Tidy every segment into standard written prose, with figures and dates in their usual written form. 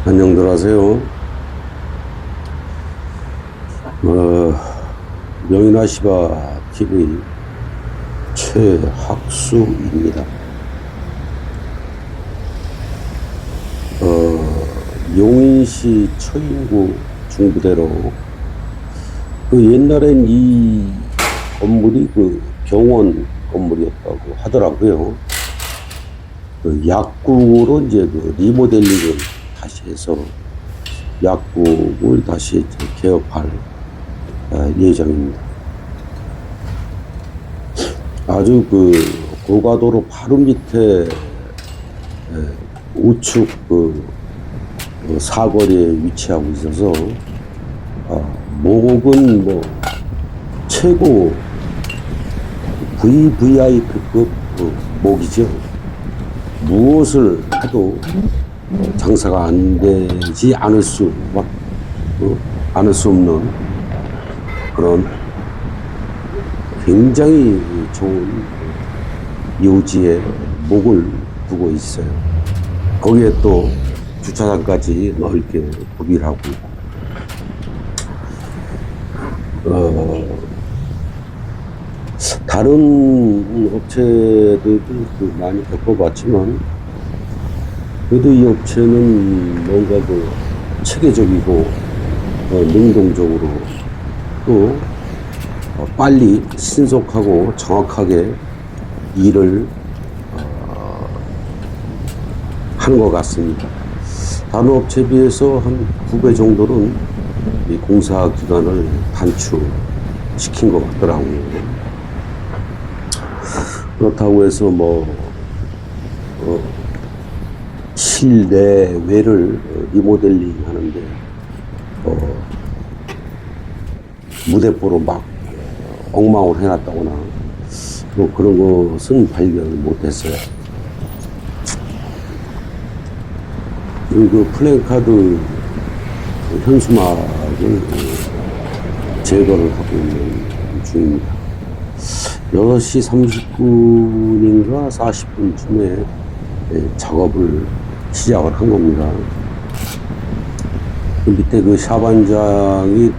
안녕들 하세요. 명인아시바 TV 최학수입니다. 용인시 처인구 중부대로 옛날엔 이 건물이 병원 건물이었다고 하더라고요. 약국으로 이제 리모델링을 다시 해서 약국을 다시 개업할 예정입니다. 아주 고가도로 바로 밑에 우측 사거리에 위치하고 있어서 목은 최고 VVIP급 목이죠. 무엇을 해도 장사가 안 되지 않을 수 없는 그런 굉장히 좋은 요지에 목을 두고 있어요. 거기에 또 주차장까지 넓게 구비를 하고 있고, 다른 업체들도 많이 겪어봤지만, 그래도 이 업체는 뭔가 체계적이고, 능동적으로 또 빨리 신속하고 정확하게 일을 하는 것 같습니다. 다른 업체에 비해서 한 9배 정도는 이 공사 기간을 단축시킨 것 같더라고요. 그렇다고 해서 실내외를 리모델링 하는데 무대뽀로 막 엉망으로 해놨다거나 그런 것은 발견을 못했어요. 플랜카드 현수막을 제거를 하고 있는 중입니다. 6시 30분인가 40분쯤에 작업을 시작을 한 겁니다. 밑에 샤반장이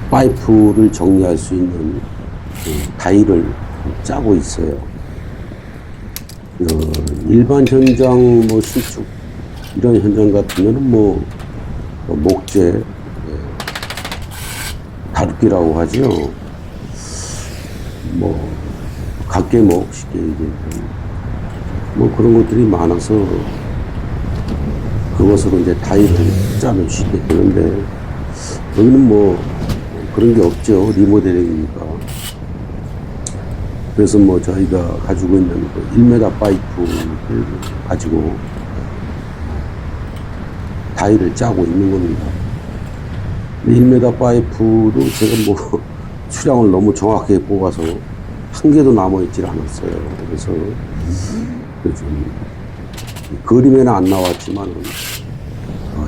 파이프를 정리할 수 있는 다이를 짜고 있어요. 일반 현장 신축 이런 현장 같으면은 목재 다루기라고 하죠. 각개목 쉽게 얘기하면 그런 것들이 많아서 그것으로 이제 다이를 짜면 쉽게 되는데, 여기는 그런 게 없죠. 리모델링이니까. 그래서 저희가 가지고 있는 1m 파이프를 가지고 다이를 짜고 있는 겁니다. 1m 파이프도 제가 수량을 너무 정확하게 뽑아서 한 개도 남아있질 않았어요. 그래서 그림에는 안 나왔지만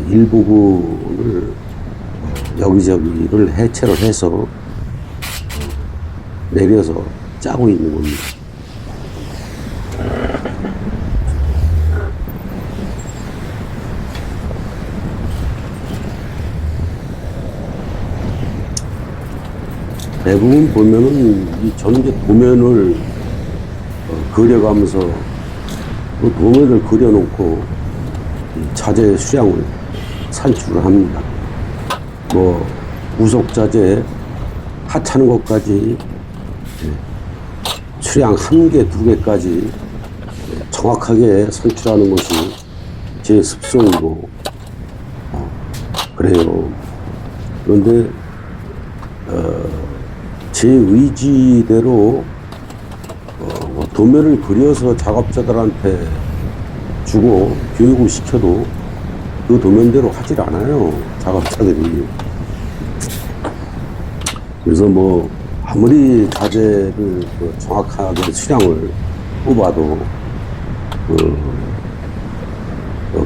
일부분을 여기저기를 해체를 해서 내려서 짜고 있는 겁니다. 대부분 보면은 이 전개 도면을 그려가면서 그 도면을 그려놓고 자재 수량을 산출을 합니다. 우속자재 하찮은 것까지 수량 1개, 2개까지 정확하게 산출하는 것이 제 습성이고 그래요. 그런데 제 의지대로 도면을 그려서 작업자들한테 주고 교육을 시켜도 그 도면대로 하질 않아요, 작업자들이. 그래서 아무리 자재를 정확하게 수량을 뽑아도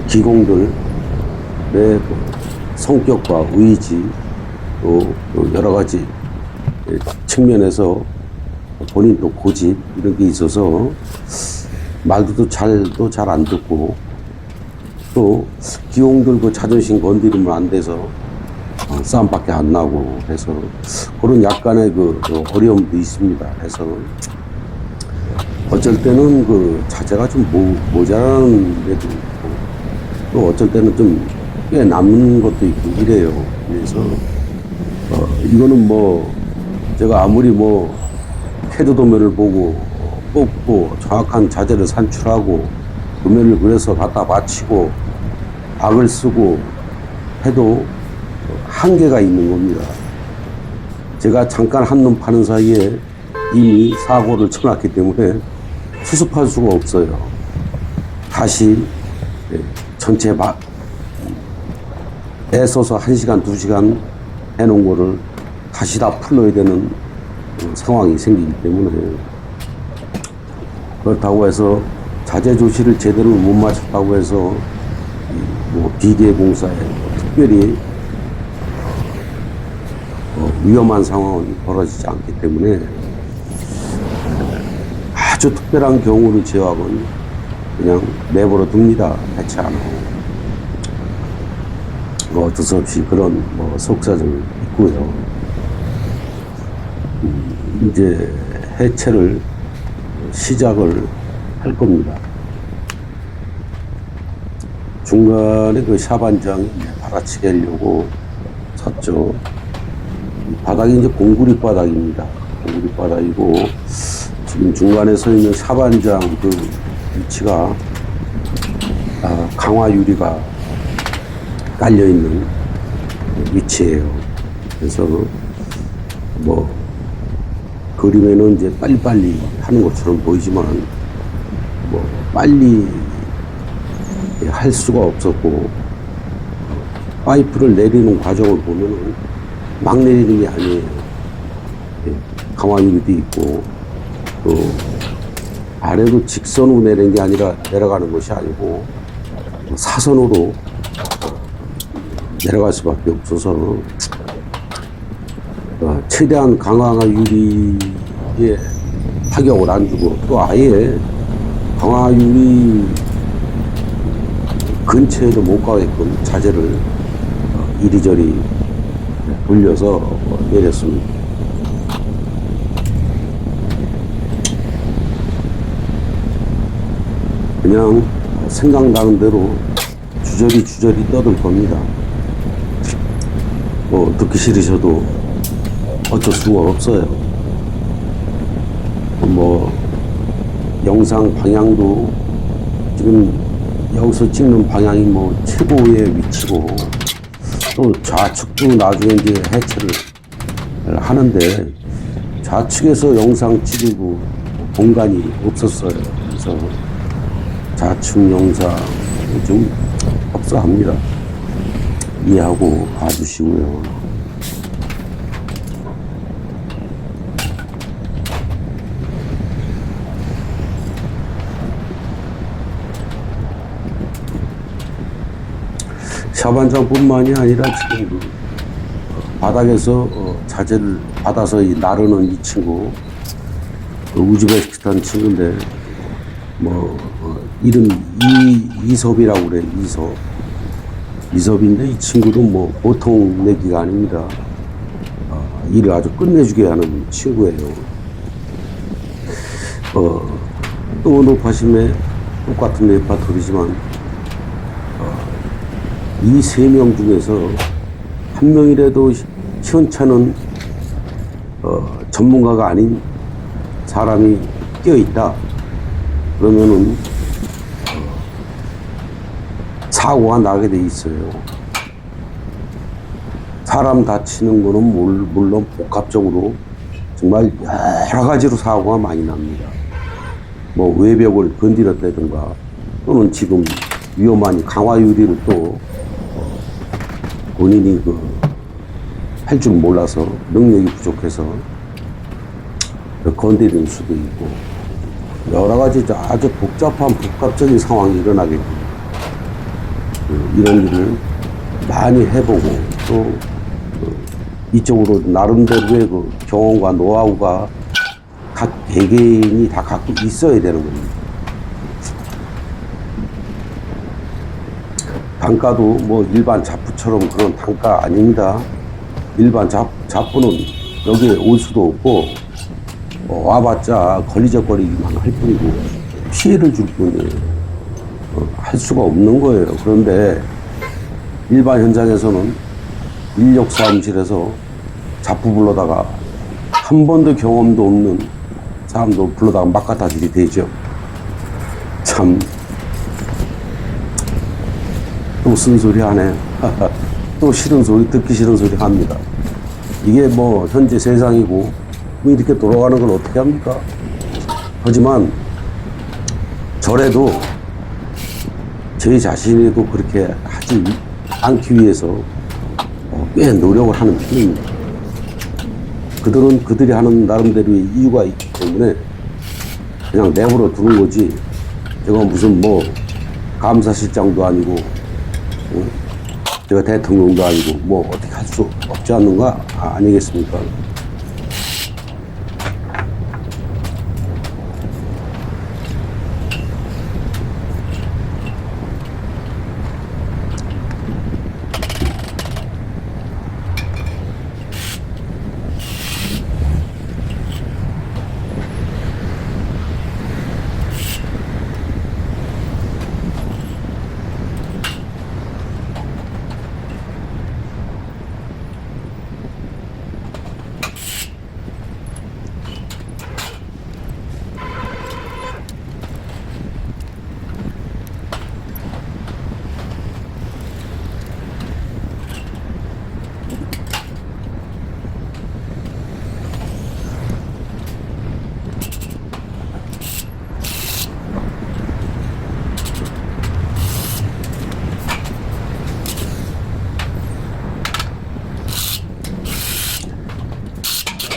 기공들의 성격과 의지 또 여러 가지 측면에서 본인 또 고집 이런 게 있어서 말도 잘 안 듣고, 또 기용들 그 자존심 건드리면 안 돼서 싸움밖에 안 나고 해서 그런 약간의 그 어려움도 있습니다. 해서 어쩔 때는 그 자제가 좀 모자라는 데도 있고, 또 어쩔 때는 좀 꽤 남는 것도 있고 이래요. 그래서 이거는 뭐 제가 아무리 뭐 캐드 도면을 보고 뽑고 정확한 자재를 산출하고 도면을 그래서 갖다 바치고 악을 쓰고 해도 한계가 있는 겁니다. 제가 잠깐 한눈 파는 사이에 이미 사고를 쳐놨기 때문에 수습할 수가 없어요. 다시 전체 애써서 1시간, 2시간 해놓은 거를 다시 다 풀러야 되는 상황이 생기기 때문에, 그렇다고 해서 자재 조치를 제대로 못 맞췄다고 해서 뭐 비계 공사에 특별히 위험한 상황이 벌어지지 않기 때문에 아주 특별한 경우를 제외하고는 그냥 내버려 둡니다. 해체 안 하고. 어쩔 수 없이 그런 뭐 속사정이 있고요. 이제 해체를 시작을 할 겁니다. 중간에 그 샤반장이 받아치게 하려고 샀죠. 바닥이 이제 공구리 바닥입니다. 공구리 바닥이고, 지금 중간에 서 있는 샤반장 그 위치가 강화 유리가 깔려 있는 위치예요. 그래서 뭐 그림에는 이제 빨리빨리 하는 것처럼 보이지만 뭐 빨리 할 수가 없었고, 파이프를 내리는 과정을 보면은 막 내리는 게 아니에요. 강화 유리도 있고, 또 아래로 직선으로 내리는 게 아니라 내려가는 것이 아니고 사선으로 내려갈 수밖에 없어서 최대한 강화 유리에 타격을 안 주고, 또 아예 강화 유리 근처에도 못 가게끔 자재를 이리저리 돌려서 내렸습니다. 그냥 생각나는 대로 주저리 떠들 겁니다. 뭐 듣기 싫으셔도 어쩔 수가 없어요. 뭐 영상 방향도 지금 여기서 찍는 방향이 뭐 최고의 위치고, 또 좌측도 나중에 이제 해체를 하는데 좌측에서 영상 찍고 공간이 없었어요. 그래서 좌측 영상 좀 협소합니다. 이해하고 봐주시고요. 샤반장뿐만이 아니라 지금 그 바닥에서 자재를 받아서 나르는 이 친구, 우즈베키스탄 친구인데 뭐 이름 이섭이라고 그래. 이섭인데 이 친구도 뭐 보통 내기가 아닙니다. 일을 아주 끝내주게 하는 친구예요. 또 높아심에 똑같은 레파토리지만 이 3명 중에서 한 명이라도 시원찮은 전문가가 아닌 사람이 껴있다 그러면은 사고가 나게 돼 있어요. 사람 다치는 거는 물론 복합적으로 정말 여러 가지로 사고가 많이 납니다. 뭐 외벽을 건드렸다든가, 또는 지금 위험한 강화 유리를 또 본인이 할 줄 몰라서, 능력이 부족해서 건드리는 수도 있고, 여러 가지 아주 복합적인 상황이 일어나게 됩니다. 이런 일을 많이 해보고, 또 이쪽으로 나름대로의 경험과 노하우가 각 개개인이 다 갖고 있어야 되는 겁니다. 단가도 뭐 일반 잡부처럼 그런 단가 아닙니다. 일반 잡부는 여기에 올 수도 없고 와봤자 걸리적거리기만 할 뿐이고 피해를 줄 뿐이에요. 할 수가 없는 거예요. 그런데 일반 현장에서는 인력 사무실에서 잡부 불러다가 한 번도 경험도 없는 사람도 불러다가 막 갖다 주게 되죠. 참, 또 쓴소리 하네. 또 싫은 소리, 듣기 싫은 소리 합니다. 이게 뭐 현재 세상이고 뭐 이렇게 돌아가는 걸 어떻게 합니까? 하지만 저래도 제 자신에도 그렇게 하지 않기 위해서 꽤 노력을 하는 편입니다. 그들은 그들이 하는 나름대로의 이유가 있기 때문에 그냥 내버려 두는 거지. 제가 무슨 뭐 감사실장도 아니고 제가 대통령도 아니고 뭐 어떻게 할 수 없지 않는가 아니겠습니까?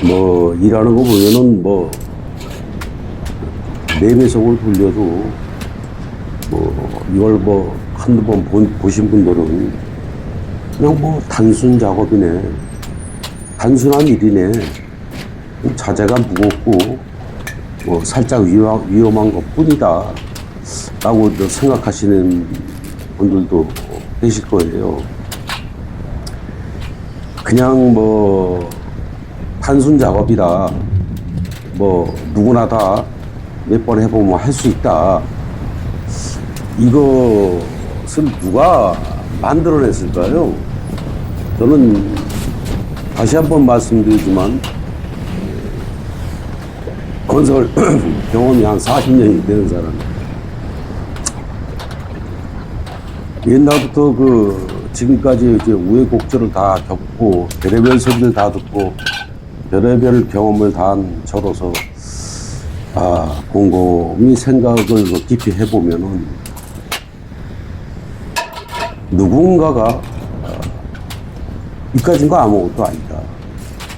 뭐 일하는 거 보면은 뭐 내배속을 돌려도 뭐 이걸 뭐 한두 번 보신 분들은 그냥 뭐 단순 작업이네, 단순한 일이네, 자재가 무겁고 뭐 살짝 위험한 것 뿐이다 라고 생각하시는 분들도 계실 거예요. 그냥 뭐 단순 작업이라 뭐 누구나 다 몇 번 해보면 할 수 있다. 이것을 누가 만들어냈을까요? 저는 다시 한번 말씀드리지만 건설 경험이 한 40년이 되는 사람. 옛날부터 지금까지 이제 우여곡절을 다 겪고 별의별 소리를 다 듣고 별의별 경험을 다 한 저로서 곰곰이 생각을 깊이 해보면은 누군가가 이까진 거 아무것도 아니다.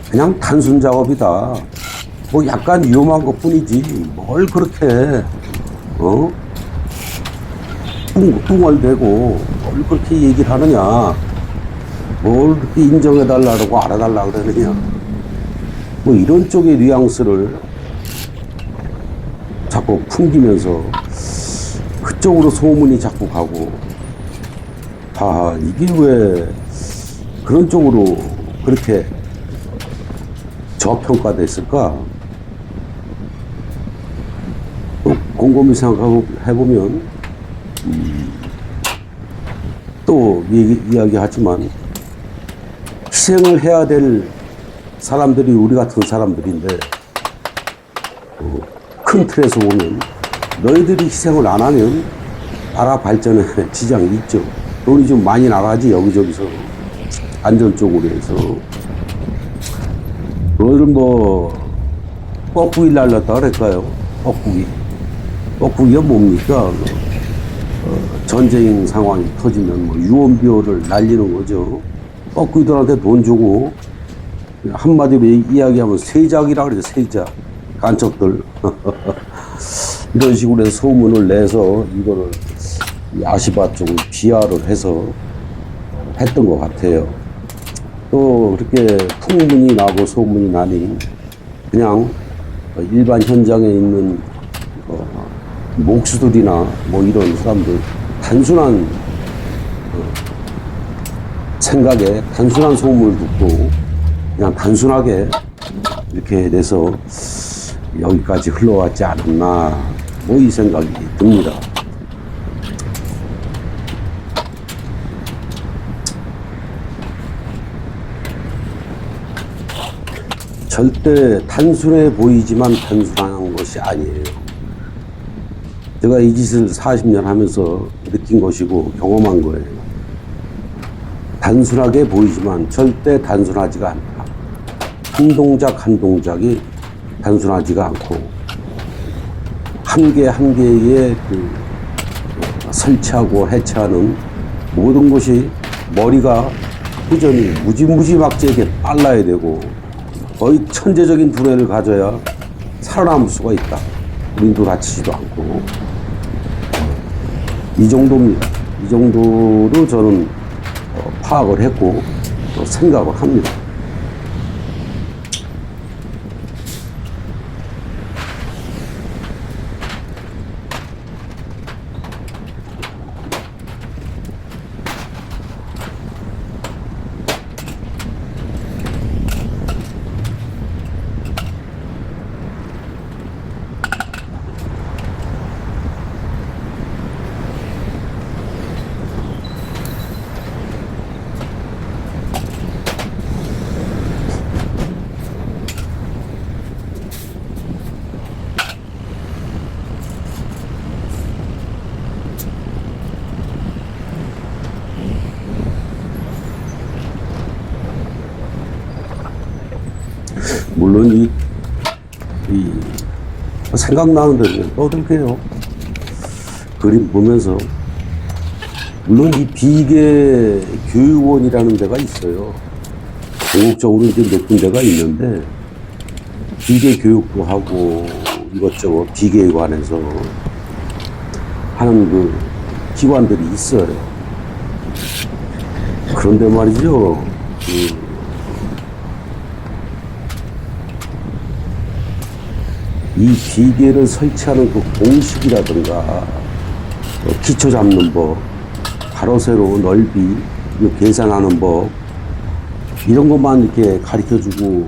그냥 단순 작업이다. 뭐 약간 위험한 것 뿐이지. 뭘 그렇게 뚱얼대고 뭘 그렇게 얘기를 하느냐. 뭘 그렇게 인정해달라고 알아달라고 그러느냐. 뭐 이런 쪽의 뉘앙스를 자꾸 풍기면서 그쪽으로 소문이 자꾸 가고, 이게 왜 그런 쪽으로 그렇게 저평가됐을까? 또 곰곰이 생각해보면 또 이야기하지만 희생을 해야 될 사람들이 우리 같은 사람들인데 큰 틀에서 보면 너희들이 희생을 안 하면 나라 발전에 지장이 있죠. 돈이 좀 많이 나가지 여기저기서 안전 쪽으로 해서. 그걸 뭐 뻐꾸기 날렸다 그럴까요? 뻐꾸기가 뭡니까? 전쟁 상황이 터지면 뭐 유언비어를 날리는 거죠. 뻐꾸기들한테 돈 주고 한마디로 이야기하면 세작이라 그러죠. 세작. 간첩들. 이런 식으로 해서 소문을 내서 이거를 아시바 쪽을 비하를 해서 했던 것 같아요. 또 그렇게 풍문이 나고 소문이 나니 그냥 일반 현장에 있는 목수들이나 뭐 이런 사람들, 단순한 생각에 단순한 소음을 듣고 그냥 단순하게 이렇게 돼서 여기까지 흘러왔지 않았나, 뭐 이 생각이 듭니다. 절대 단순해 보이지만 단순한 것이 아니에요. 제가 이 짓을 40년 하면서 느낀 것이고 경험한 거예요. 단순하게 보이지만 절대 단순하지가 않다. 한 동작 한 동작이 단순하지가 않고 한 개 한 개의 설치하고 해체하는 모든 것이 머리가 회전이 무지막지하게 빨라야 되고 거의 천재적인 두뇌를 가져야 살아남을 수가 있다. 우린도 다치지도 않고. 이 정도입니다. 이 정도로 저는 파악을 했고 또 생각을 합니다. 물론 이 생각나는 대로 떠들게요. 그림 보면서. 물론 이 비계 교육원이라는 데가 있어요. 전국적으로 이제 몇 군데가 있는데 비계 교육도 하고 이것저것 비계에 관해서 하는 그 기관들이 있어요. 그런데 말이죠. 이 비계를 설치하는 그 공식이라든가 기초 잡는 법, 가로 세로 넓이 계산하는 법, 이런 것만 이렇게 가르쳐주고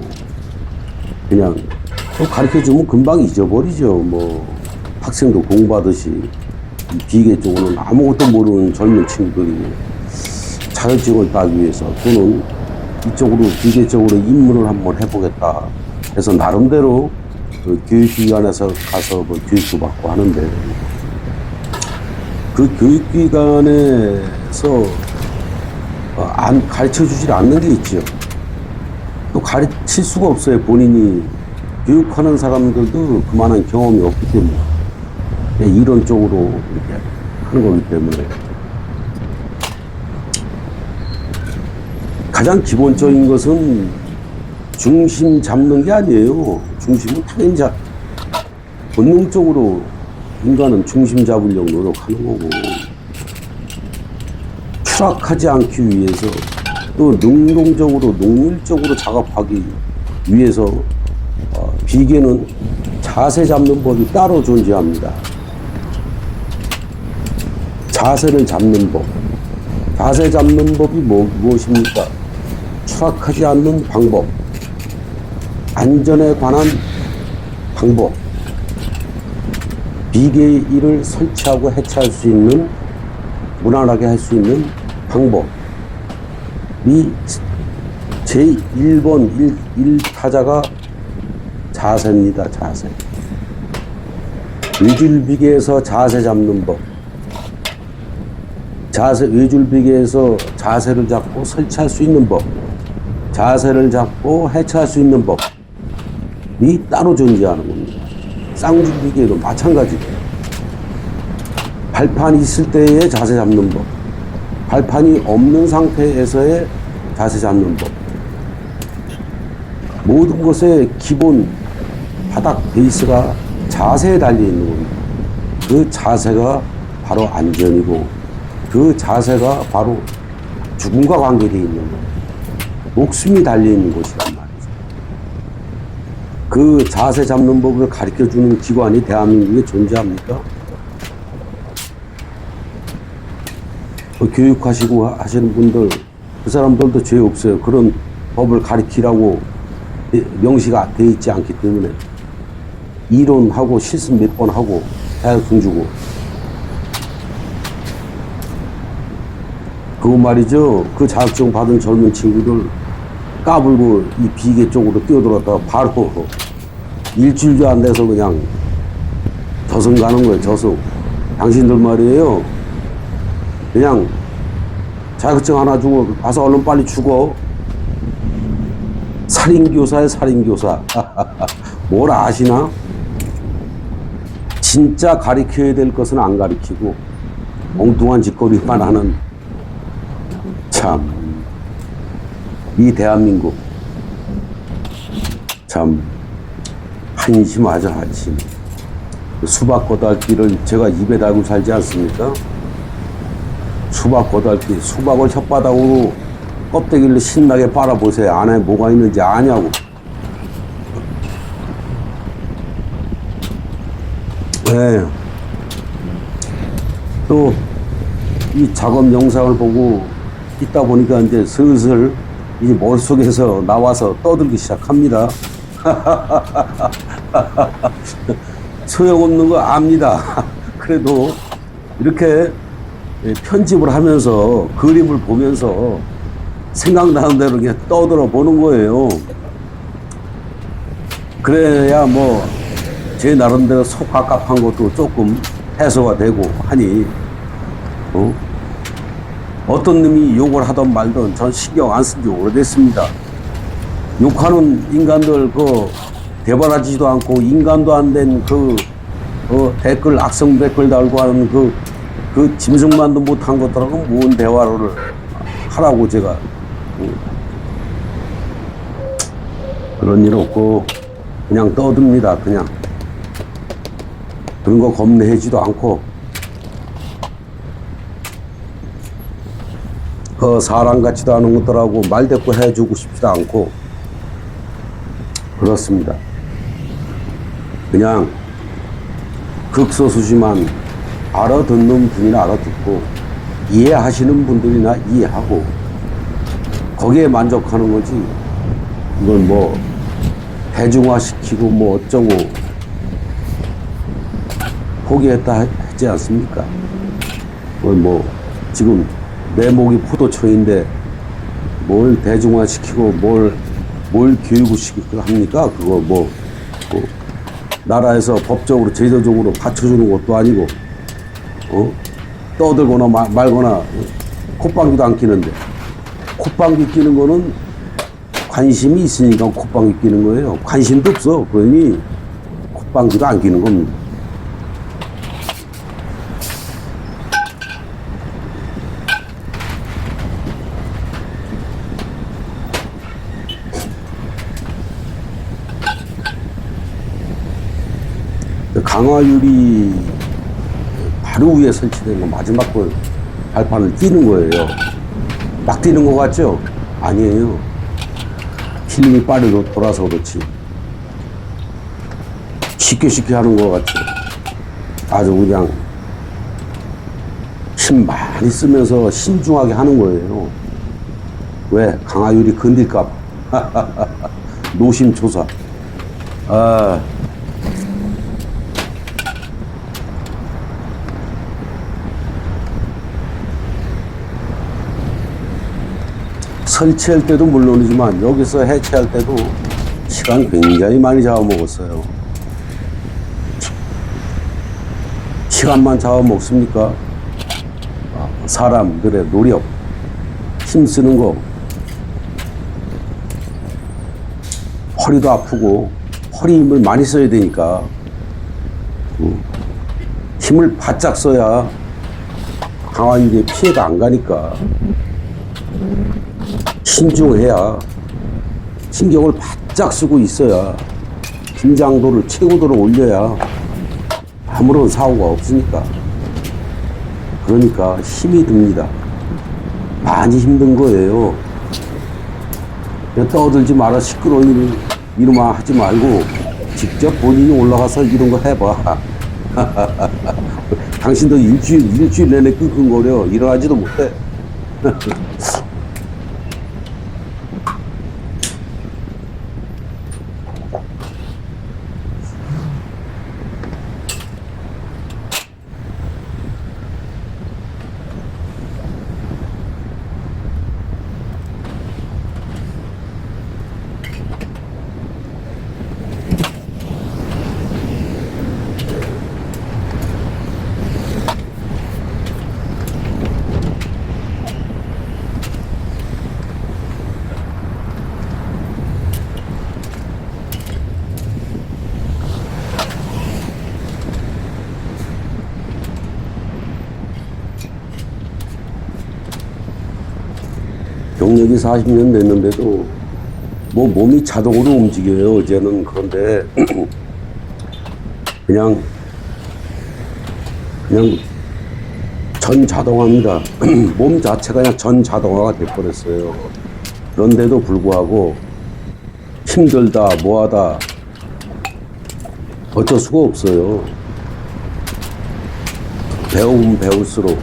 그냥 가르쳐주면 금방 잊어버리죠. 뭐 학생도 공부하듯이 이 비계 쪽으로는 아무것도 모르는 젊은 친구들이 자격증을 따기 위해서 또는 이쪽으로 비계 쪽으로 입문을 한번 해보겠다 해서 나름대로 그 교육기관에서 가서 뭐 교육도 받고 하는데 그 교육기관에서 안 가르쳐 주질 않는 게 있죠. 또 가르칠 수가 없어요. 본인이 교육하는 사람들도 그만한 경험이 없기 때문에 이런 쪽으로 이렇게 하는 거기 때문에 가장 기본적인 것은 중심 잡는 게 아니에요. 중심은 당연히 본능적으로 인간은 중심 잡으려고 노력하는 거고 추락하지 않기 위해서 또 능동적으로 농밀적으로 작업하기 위해서 비계는 자세 잡는 법이 따로 존재합니다. 자세를 잡는 법. 자세 잡는 법이 무엇입니까? 추락하지 않는 방법. 안전에 관한 방법. 비계의 일을 설치하고 해체할 수 있는, 무난하게 할 수 있는 방법. 이 제1번 1타자가 자세입니다. 자세. 외줄비계에서 자세 잡는 법. 외줄비계에서 자세를 잡고 설치할 수 있는 법. 자세를 잡고 해체할 수 있는 법. 이 따로 존재하는 겁니다. 쌍줄비계도 마찬가지예요. 발판이 있을 때의 자세 잡는 법. 발판이 없는 상태에서의 자세 잡는 법. 모든 것의 기본 바닥 베이스가 자세에 달려 있는 겁니다. 그 자세가 바로 안전이고 그 자세가 바로 죽음과 관계되어 있는 거예요. 목숨이 달려 있는 곳이란 말이죠. 그 자세 잡는 법을 가르쳐주는 기관이 대한민국에 존재합니까? 교육하시고 하시는 분들, 그 사람들도 죄 없어요. 그런 법을 가리키라고 명시가 돼 있지 않기 때문에. 이론하고 실습 몇 번 하고 자격증 주고. 그거 말이죠. 그 자격증 받은 젊은 친구들 까불고 이 비계 쪽으로 뛰어들었다가 바로 일주일도 안 돼서 그냥 저승 가는 거예요. 저승. 당신들 말이에요. 그냥 자격증 하나 주고 가서 얼른 빨리 죽어. 살인교사야, 살인교사. 뭘 아시나? 진짜 가리켜야 될 것은 안 가리키고 엉뚱한 짓거리만 하는, 참, 이 대한민국 참 한심하죠. 한심. 수박 거달기를 제가 입에 달고 살지 않습니까? 수박 거달기, 수박을 혓바닥으로 껍데기를 신나게 빨아보세요. 안에 뭐가 있는지 아냐고. 네. 또 이 작업 영상을 보고 있다 보니까 이제 슬슬 이 머릿속에서 나와서 떠들기 시작합니다. 소용없는 거 압니다. 그래도 이렇게 편집을 하면서 그림을 보면서 생각나는 대로 그냥 떠들어 보는 거예요. 그래야 뭐 제 나름대로 속갑갑한 것도 조금 해소가 되고 하니, 어떤 놈이 욕을 하던 말던 전 신경 안 쓴 지 오래됐습니다. 욕하는 인간들 대바라지도 않고 인간도 안 된 댓글, 악성 댓글 달고 하는 그 짐승만도 못한 것들하고 뭔 대화를 하라고 제가. 그런 일 없고 그냥 떠듭니다. 그냥 그런 거 겁내지도 않고 사람 같지도 않은 것들하고 말대꾸 해주고 싶지도 않고 그렇습니다. 그냥 극소수지만 알아듣는 분이나 알아듣고 이해하시는 분들이나 이해하고 거기에 만족하는 거지. 이건 뭐 대중화시키고 뭐 어쩌고 포기했다 했지 않습니까? 그건 뭐 지금 내 목이 포도청인데 뭘 대중화시키고 뭘 교육을 시키고 합니까? 그거 뭐 나라에서 법적으로 제도적으로 받쳐주는 것도 아니고 떠들거나 말거나 콧방귀도 안 끼는데, 콧방귀 끼는 거는 관심이 있으니까 콧방귀 끼는 거예요. 관심도 없어. 그러니 콧방귀도 안 끼는 겁니다. 강화유리 바로 위에 설치된 거 마지막 발판을 뛰는 거예요. 막 뛰는 거 같죠? 아니에요. 필름이 빠르게 돌아서 그렇지. 쉽게 하는 거 같죠? 아주 그냥 힘 많이 쓰면서 신중하게 하는 거예요. 왜? 강화유리 건들까 봐. 노심초사. 설치할 때도 물론이지만 여기서 해체할 때도 시간 굉장히 많이 잡아먹었어요. 시간만 잡아먹습니까? 사람들의 노력, 힘쓰는 거, 허리도 아프고 허리 힘을 많이 써야 되니까 힘을 바짝 써야 강화유리에 피해가 안 가니까 신중해야, 신경을 바짝 쓰고 있어야, 긴장도를 최고도로 올려야 아무런 사고가 없으니까. 그러니까 힘이 듭니다. 많이 힘든 거예요. 그냥 떠들지 마라, 시끄러운 이름만 하지 말고 직접 본인이 올라가서 이런 거 해봐. 당신도 일주일 내내 끙끙거려. 일어나지도 못해. 경력이 40년 됐는데도 뭐 몸이 자동으로 움직여요. 어제는. 그런데 그냥 전 자동화입니다. 몸 자체가 그냥 전 자동화가 돼버렸어요. 그런데도 불구하고 힘들다 뭐하다 어쩔 수가 없어요. 배우면 배울수록,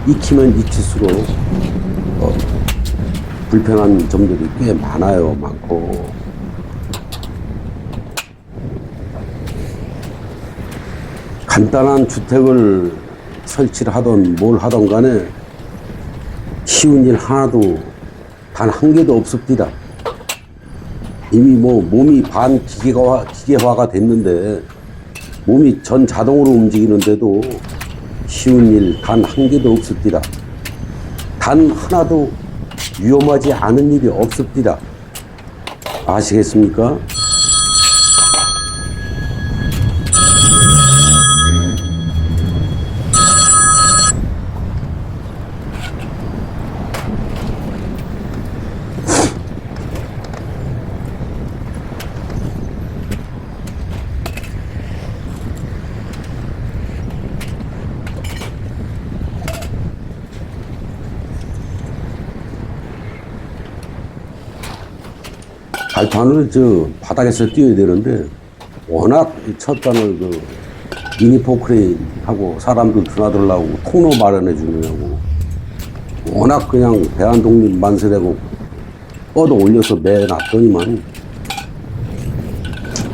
익히면 익힐수록 불편한 점들이 꽤 많고. 간단한 주택을 설치를 하던 뭘 하던 간에 쉬운 일 하나도 단 한 개도 없습니다. 이미 뭐 몸이 반 기계화가 됐는데 몸이 전 자동으로 움직이는데도 쉬운 일 단 한 개도 없습니다. 단 하나도 위험하지 않은 일이 없습니다. 아시겠습니까? 발판을 바닥에서 띄워야 되는데 워낙 첫 단을 미니 포크레인하고 사람들 드나들라고 통로 마련해 주느냐고 워낙 그냥 대한독립 만세되고 뻗어 올려서 매놨더니만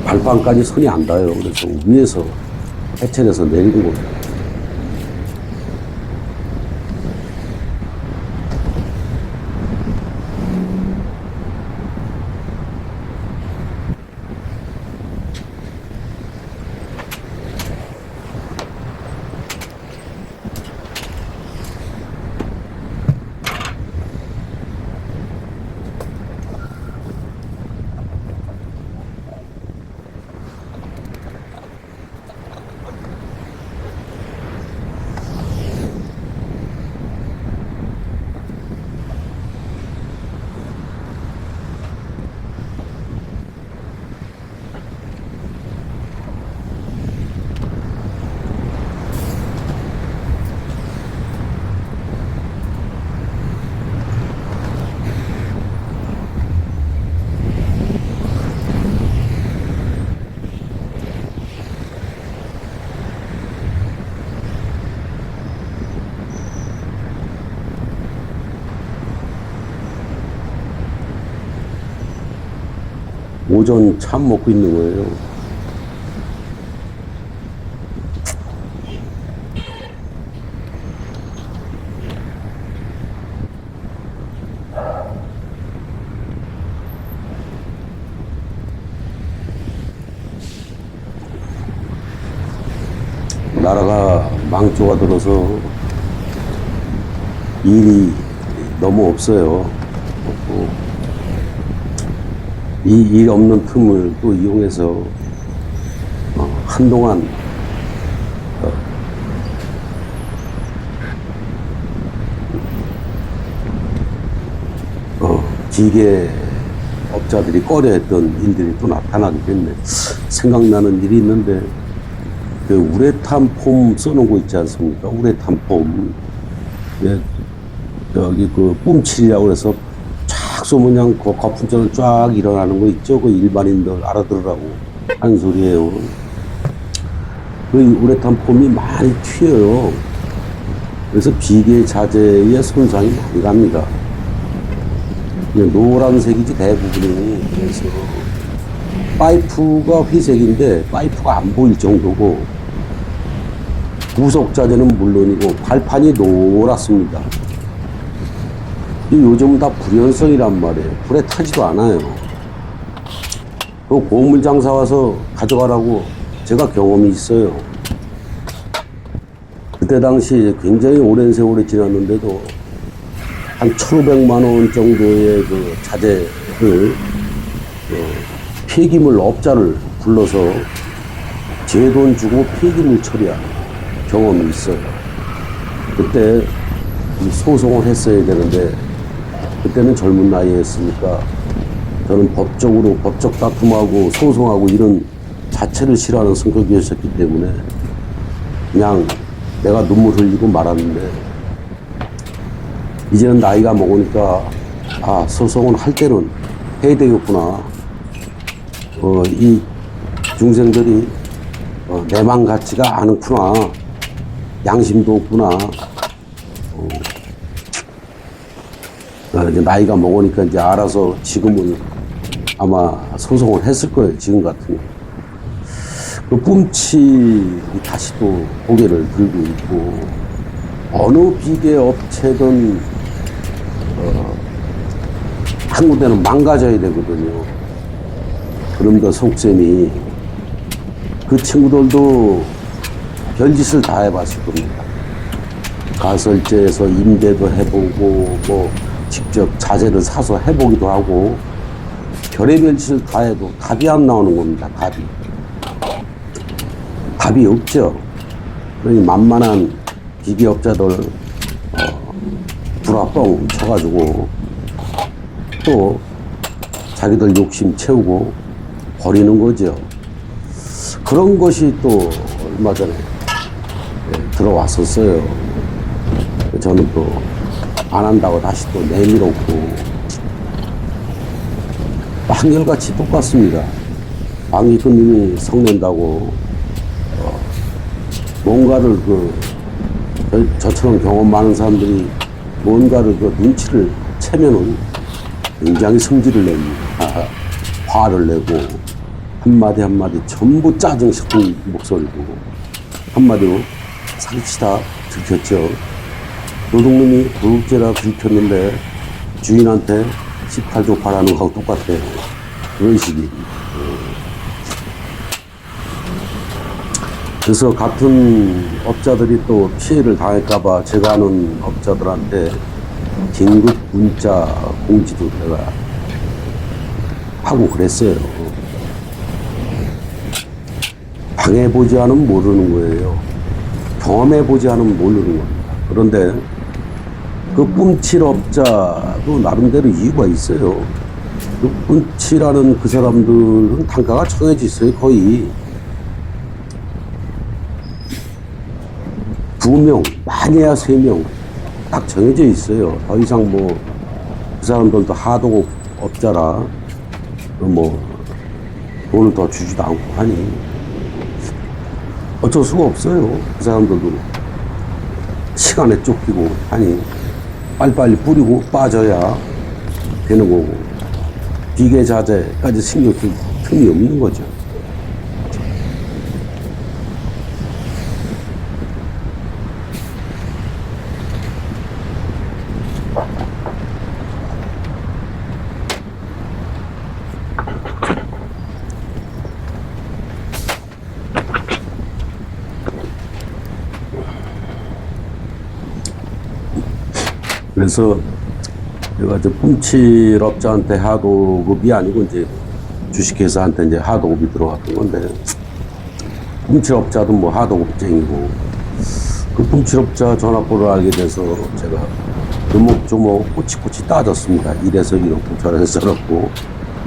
발판까지 선이 안 닿아요. 그래서 위에서 해체해서 내린 거예요. 오전 참 먹고 있는 거예요. 나라가 망조가 들어서 일이 너무 없어요. 없고 이 일 없는 틈을 또 이용해서 한동안 기계업자들이 꺼려했던 일들이 또 나타나게 됐네. 생각나는 일이 있는데 그 우레탄 폼 써놓은 거 있지 않습니까? 우레탄 폼. 여기 뿜칠이라고 해서 쫙 쏘면 그냥 거품처럼 쫙 일어나는 거 있죠? 그 일반인들 알아들으라고 하는 소리예요. 그 우레탄 폼이 많이 튀어요. 그래서 비계 자재의 손상이 많이 갑니다. 노란색이지 대부분이. 그래서 파이프가 회색인데 파이프가 안 보일 정도고, 부속 자재는 물론이고 발판이 노랗습니다. 요즘 다 불연성이란 말이에요. 불에 타지도 않아요. 그 고물 장사 와서 가져가라고 제가 경험이 있어요. 그때 당시 굉장히 오랜 세월이 지났는데도 한 1,500만 원 정도의 그 자재를 폐기물 업자를 불러서 제 돈 주고 폐기물 처리한 경험이 있어요. 그때 소송을 했어야 되는데 그때는 젊은 나이에 했으니까 저는 법적으로 법적 다툼하고 소송하고 이런 자체를 싫어하는 성격이었기 때문에 그냥 내가 눈물 흘리고 말았는데, 이제는 나이가 먹으니까 아, 소송은 할 때는 해야 되겠구나. 이 중생들이 내 맘 같지가 않구나. 양심도 없구나. 이제 나이가 먹으니까 이제 알아서 지금은 아마 소송을 했을 거예요. 지금 같으면. 그 뿜치 다시 또 고개를 들고 있고, 어느 비계 업체든 한 군데는 망가져야 되거든요. 그럼 더 속셈이, 그 친구들도 별짓을 다 해봤을 겁니다. 가설제에서 임대도 해보고 뭐 직접 자재를 사서 해보기도 하고 별의별 짓을 다 해도 답이 안 나오는 겁니다. 답이 없죠. 그러니 만만한 기계업자들 불화뻥 쳐가지고 또 자기들 욕심 채우고 버리는 거죠. 그런 것이 또 얼마 전에 들어왔었어요. 저는 또 안 한다고 다시 또 내밀었고, 한결같이 똑같습니다. 방위꾼님이 성낸다고 뭔가를 저처럼 경험 많은 사람들이 뭔가를 눈치를 채면은 굉장히 성질을 냅니다. 화를 내고 한마디 한마디 전부 짜증 섞은 목소리고, 한마디로 사기치다 들켰죠. 노동놈이 도둑질하다 들켰는데 주인한테 18조 바라는 거하고 똑같아요. 그런 식이. 그래서 같은 업자들이 또 피해를 당할까봐 제가 아는 업자들한테 긴급 문자 공지도 내가 하고 그랬어요. 당해보지 않으면 모르는 거예요. 경험해보지 않으면 모르는 겁니다. 그런데 그 뿜칠업자도 나름대로 이유가 있어요. 그 뿜칠하는 그 사람들은 단가가 정해져 있어요. 거의 2명, 많이야 3명 딱 정해져 있어요. 더 이상 뭐 그 사람들도 하도급 업자라 뭐 돈을 더 주지도 않고 하니 어쩔 수가 없어요. 그 사람들도 시간에 쫓기고 하니 빨리빨리 뿌리고 빠져야 되는 거고, 기계 자재까지 신경 쓸 틈이 없는 거죠. 그래서 제가 이제 뿜칠업자한테 하도급이 아니고 이제 주식회사한테 이제 하도급이 들어왔던 건데, 뿜칠업자도 뭐 하도급쟁이고, 그 뿜칠업자 전화번호를 알게 돼서 제가 조목조목 꼬치꼬치 따졌습니다. 이래서 이렇고 저래서 저렇고,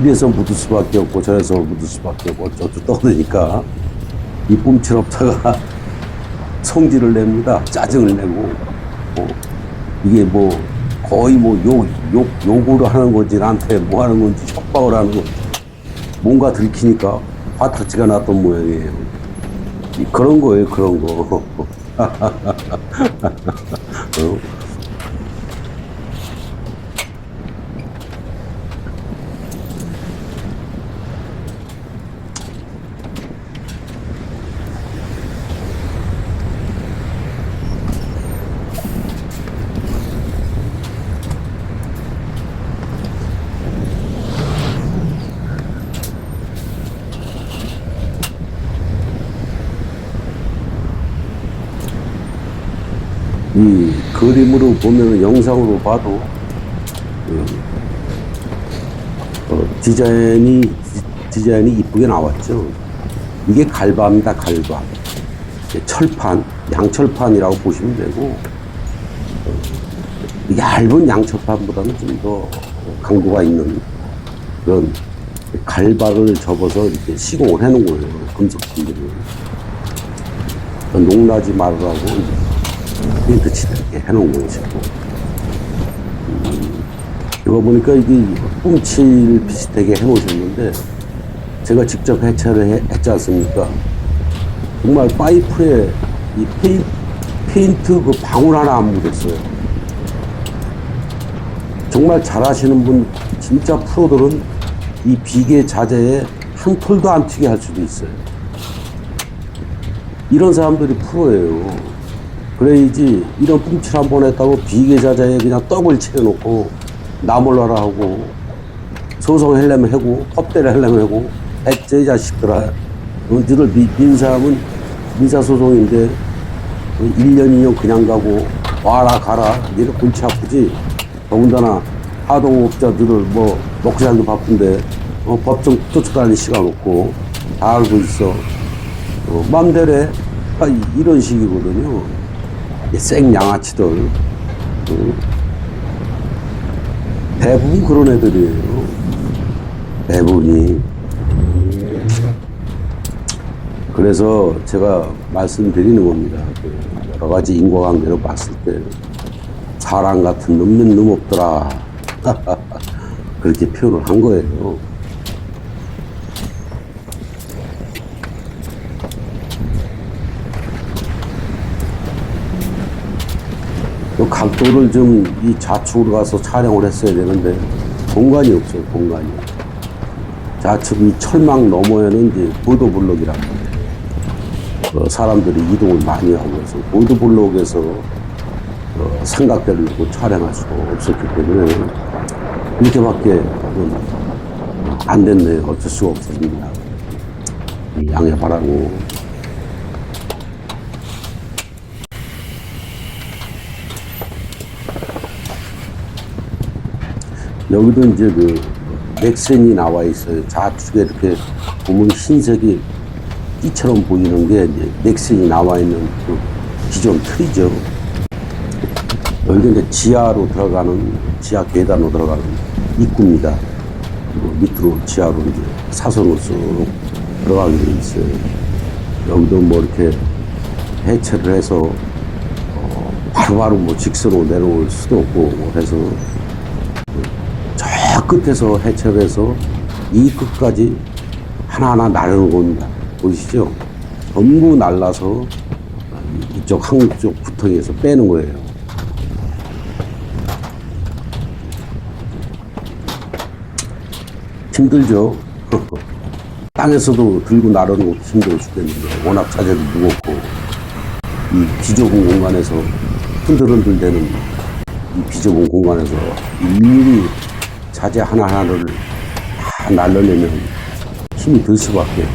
이래서 묻을 수밖에 없고 저래서 묻을 수밖에 없고 어쩌고 떠드니까 이 뿜칠업자가 성질을 냅니다. 짜증을 내고. 이게 뭐 거의 뭐 욕을 하는 건지 나한테 뭐 하는 건지 협박을 하는 건지 뭔가 들키니까 화딱지가 났던 모양이에요. 그런 거예요, 그런 거. 어? 이 그림으로 보면 영상으로 봐도 디자인이 이쁘게 나왔죠. 이게 갈바입니다, 갈바. 철판, 양철판이라고 보시면 되고, 얇은 양철판보다는 좀 더 강도가 있는 그런 갈바를 접어서 이렇게 시공을 해놓은 거예요, 금속품들을. 농나지 말으라고 페인트 칠하게 해놓은 거예요, 지금. 이거 보니까 이게 뿜칠 비슷하게 해놓으셨는데, 제가 직접 해체를 했지 않습니까? 정말 파이프에 이 페인트 그 방울 하나 안 묻었어요. 정말 잘하시는 분, 진짜 프로들은 이 비계 자재에 한 톨도 안 튀게 할 수도 있어요. 이런 사람들이 프로예요. 그래야지 이런 뿜칠 한 번 했다고 비계 자재에 그냥 떡을 채워놓고 나몰라라 하고 소송하려면 하고 법대를 하려면 하고 했제 이 자식들아. 너희들 민사하면 민사소송인데 1년 2년 그냥 가고 와라 가라 니네 골치 아프지. 더군다나 하동업자들을 뭐 먹고 살기 바쁜데 법정 쫓아다닐 시간 없고 다 알고 있어. 맘대로 해. 이런 식이거든요. 생양아치들. 대부분 그런 애들이에요. 대부분이. 그래서 제가 말씀드리는 겁니다. 여러 가지 인과관계로 봤을 때 사람 같은 놈은 놈 없더라. 그렇게 표현을 한 거예요. 또 각도를 좀 이 좌측으로 가서 촬영을 했어야 되는데 공간이 없어요, 공간이. 좌측 이 철망 너머에는 이제 보도블록이란 말이에요. 사람들이 이동을 많이 하고 해서 보도블록에서 삼각대를 놓고 촬영할 수가 없었기 때문에 이렇게밖에 안 됐네요. 어쩔 수가 없었습니다. 양해 바라고. 여기도 이제 그 넥센이 나와 있어요. 좌측에 이렇게 보면 흰색이 띠처럼 보이는 게 이제 넥센이 나와 있는 그 기존 틀이죠. 여기가 이제 지하로 들어가는, 지하 계단으로 들어가는 입구입니다. 밑으로 지하로 이제 사선으로 쭉 들어가게 돼 있어요. 여기도 뭐 이렇게 해체를 해서 바로바로 뭐 직선으로 내려올 수도 없고 뭐 해서 저 끝에서 해체를 해서 이 끝까지 하나하나 나르는 겁니다. 보이시죠? 전부 날라서 이쪽 한쪽 구덩이에서 빼는 거예요. 힘들죠? 땅에서도 들고 나르는 것도 힘들어 죽겠는데 워낙 자재도 무겁고 이 비좁은 공간에서 흔들흔들 되는 이 비좁은 공간에서 일일이 자재 하나하나를 다 날려내면 힘이 들 수밖에.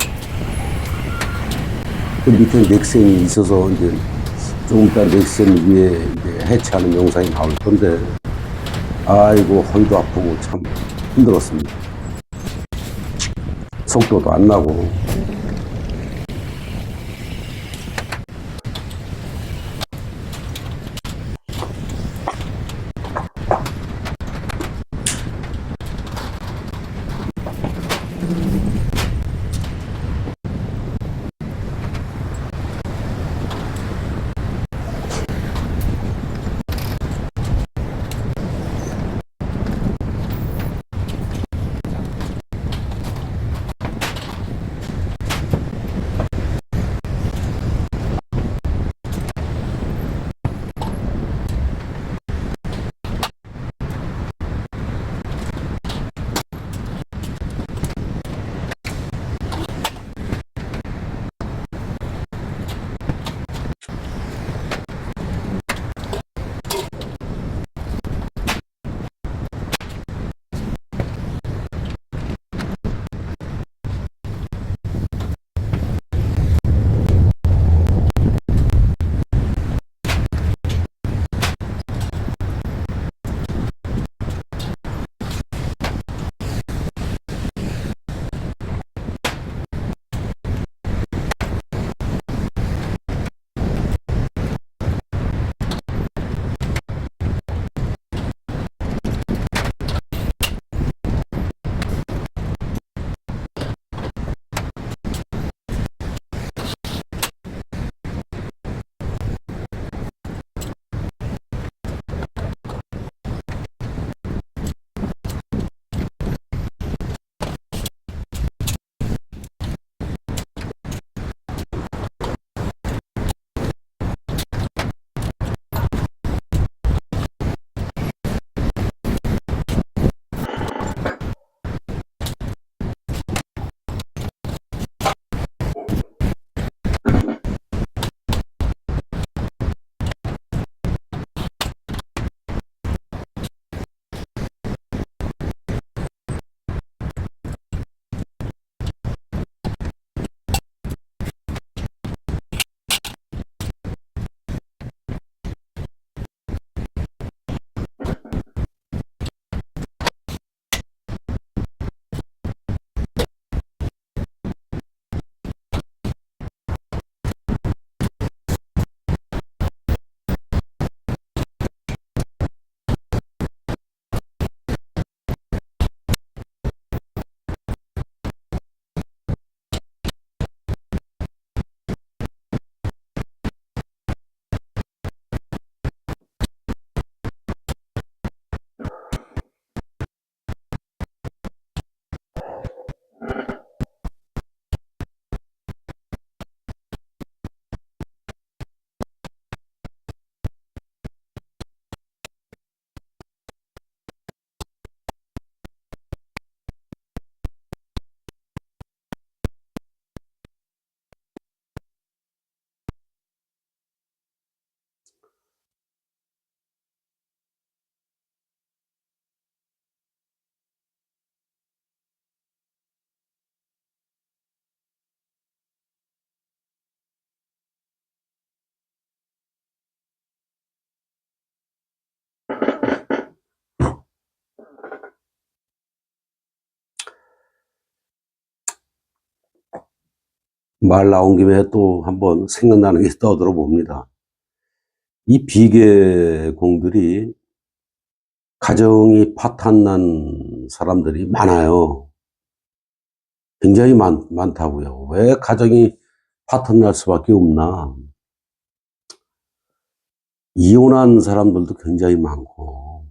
그 밑에 넥센이 있어서 이제 조금 이따 넥센 위에 이제 해체하는 영상이 나올 건데, 아이고 허리도 아프고 참 힘들었습니다. 속도도 안 나고. 말 나온 김에 또 한번 생각나는 게 떠들어 봅니다. 이 비계공들이 가정이 파탄난 사람들이 많아요. 굉장히 많다고요. 왜 가정이 파탄날 수밖에 없나? 이혼한 사람들도 굉장히 많고,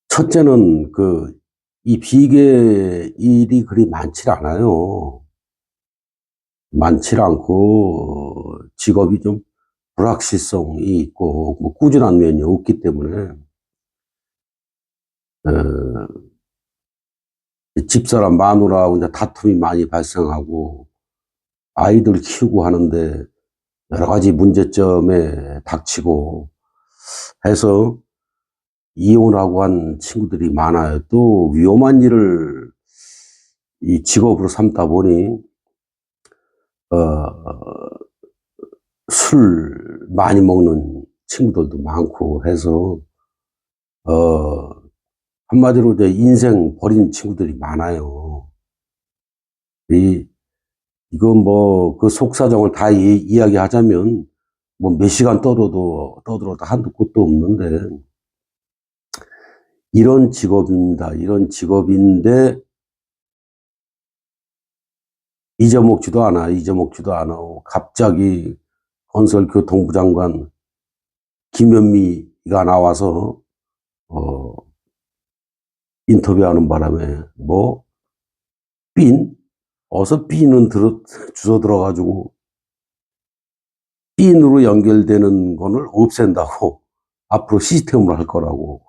첫째는 이 비계 일이 그리 많지 않아요. 많지 않고, 직업이 좀 불확실성이 있고, 뭐 꾸준한 면이 없기 때문에, 어, 집사람 마누라하고 이제 다툼이 많이 발생하고, 아이들 키우고 하는데 여러 가지 문제점에 닥치고 해서 이혼하고 한 친구들이 많아요. 또 위험한 일을 이 직업으로 삼다 보니, 술 많이 먹는 친구들도 많고 해서, 한마디로 이제 인생 버린 친구들이 많아요. 이건 뭐, 그 속사정을 다 이야기하자면, 뭐 몇 시간 떠들어도 한두 끝도 없는데, 이런 직업입니다. 이런 직업인데, 잊어먹지도 않아. 갑자기 건설교통부 장관 김현미가 나와서, 어, 인터뷰하는 바람에, 뭐, 어서 핀은 주워 들어가지고, 핀으로 연결되는 거를 없앤다고, 앞으로 시스템으로 할 거라고.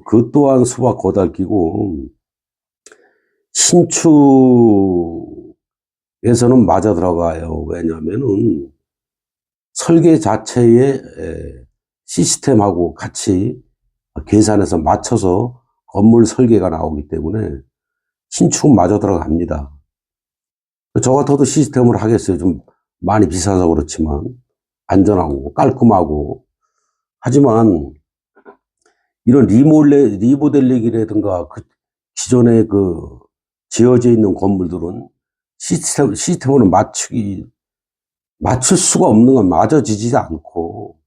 그 또한 수박 거달기고, 신축에서는 맞아 들어가요. 왜냐면은, 설계 자체의 시스템하고 같이 계산해서 맞춰서 건물 설계가 나오기 때문에 신축은 맞아 들어갑니다. 저 같아도 시스템을 하겠어요. 좀 많이 비싸서 그렇지만 안전하고 깔끔하고. 하지만 이런 리모델링이라든가 기존에 지어져 있는 건물들은 시스템으로 맞출 수가 없는 건 맞아지지 않고,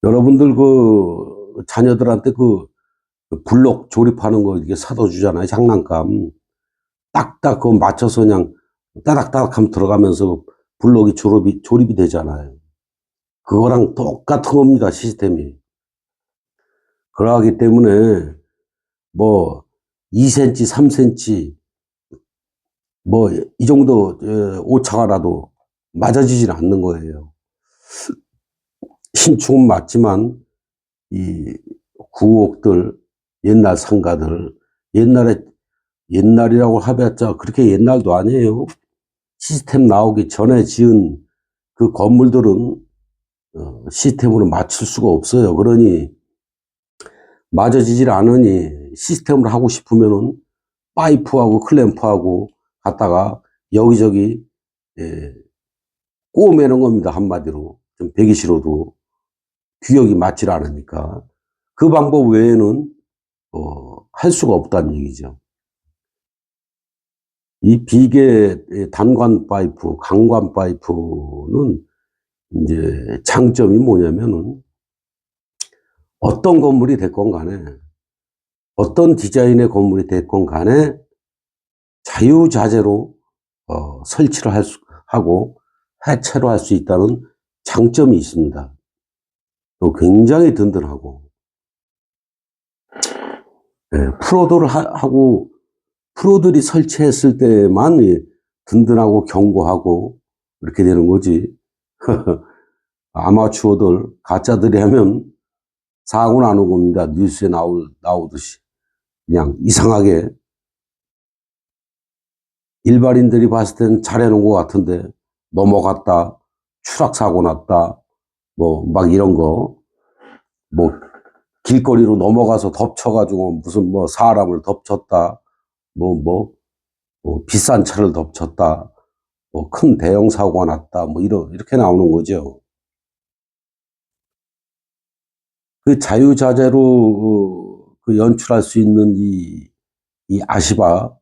여러분들 자녀들한테 블록 조립하는 거 이게 사다 주잖아요. 장난감. 딱딱 그거 맞춰서 그냥 따닥따닥 하면 들어가면서 블록이 조립이 되잖아요. 그거랑 똑같은 겁니다, 시스템이. 그러기 때문에 뭐 2cm, 3cm 뭐 이 정도 오차가 나도 맞아지질 않는 거예요. 신축은 맞지만 이 구옥들, 옛날 상가들, 옛날이라고 하봤자 그렇게 옛날도 아니에요. 시스템 나오기 전에 지은 그 건물들은 시스템으로 맞출 수가 없어요. 그러니 맞아지질 않으니 시스템을 하고 싶으면은 파이프하고 클램프하고 갖다가 여기저기 꼬매는 겁니다. 한마디로. 좀 배기 싫어도 규격이 맞질 않으니까. 그 방법 외에는 할 수가 없다는 얘기죠. 이 비계 단관 파이프, 강관 파이프는 이제 장점이 뭐냐면은 어떤 건물이 됐건 간에, 어떤 디자인의 건물이 됐건 간에 자유자재로 설치를 하고 해체로 할 수 있다는 장점이 있습니다. 또 굉장히 든든하고, 프로들이 설치했을 때만 든든하고 견고하고 이렇게 되는 거지. 아마추어들, 가짜들이 하면 사고 나는 겁니다. 뉴스에 나오듯이. 그냥 이상하게 일반인들이 봤을 땐 잘해놓은 것 같은데 넘어갔다, 추락사고 났다, 뭐 막 이런 거, 뭐 길거리로 넘어가서 덮쳐가지고 무슨 뭐 사람을 덮쳤다, 뭐 비싼 차를 덮쳤다, 뭐 큰 대형 사고가 났다, 뭐 이렇게 나오는 거죠. 그 자유자재로 연출할 수 있는 이 아시바,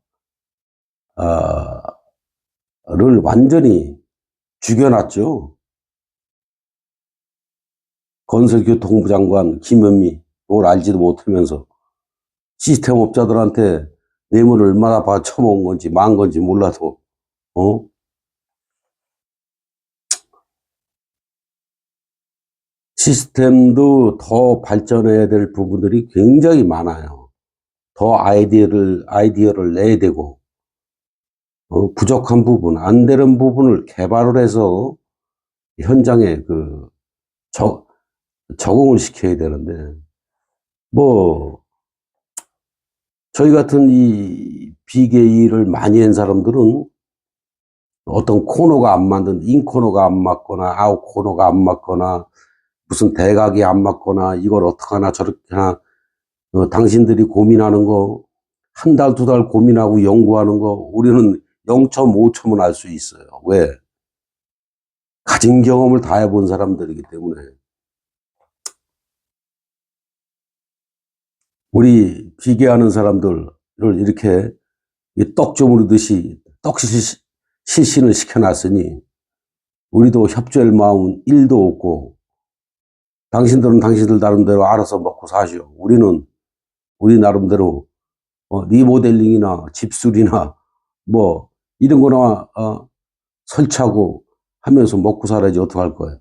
를 완전히 죽여놨죠. 건설교통부 장관 김현미, 그걸 알지도 못하면서 시스템 업자들한테 뇌물을 얼마나 받쳐먹은 건지, 망 건지 몰라도, 어? 시스템도 더 발전해야 될 부분들이 굉장히 많아요. 더 아이디어를 내야 되고, 부족한 부분, 안 되는 부분을 개발을 해서 현장에 적응을 시켜야 되는데, 뭐, 저희 같은 이 비계일을 많이 한 사람들은 어떤 코너가 안 맞는, 인코너가 안 맞거나, 아웃 코너가 안 맞거나, 무슨 대각이 안 맞거나, 이걸 어떻게 하나 저렇게 하나, 당신들이 고민하는 거, 한 달, 두 달 고민하고 연구하는 거, 우리는 0.5초면 알 수 있어요. 왜? 가진 경험을 다 해본 사람들이기 때문에. 우리 비계하는 사람들을 이렇게 떡 주무르듯이 실신을 시켜놨으니, 우리도 협조할 마음은 1도 없고, 당신들은 당신들 나름대로 알아서 먹고 사시오. 우리는 우리 나름대로 리모델링이나 집술이나 뭐 이런 거나 설치하고 하면서 먹고 살아야지 어떡할 거예요.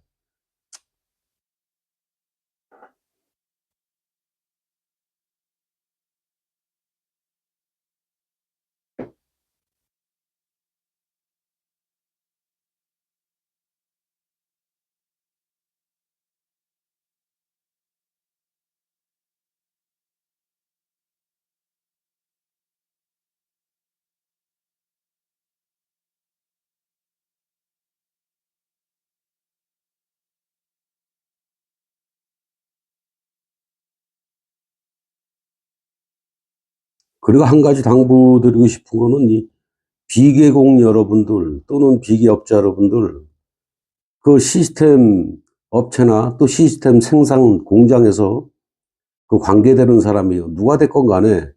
그리고 한 가지 당부드리고 싶은 거는 이 비계공 여러분들 또는 비계업자 여러분들, 그 시스템 업체나 또 시스템 생산 공장에서 그 관계되는 사람이 누가 됐건 간에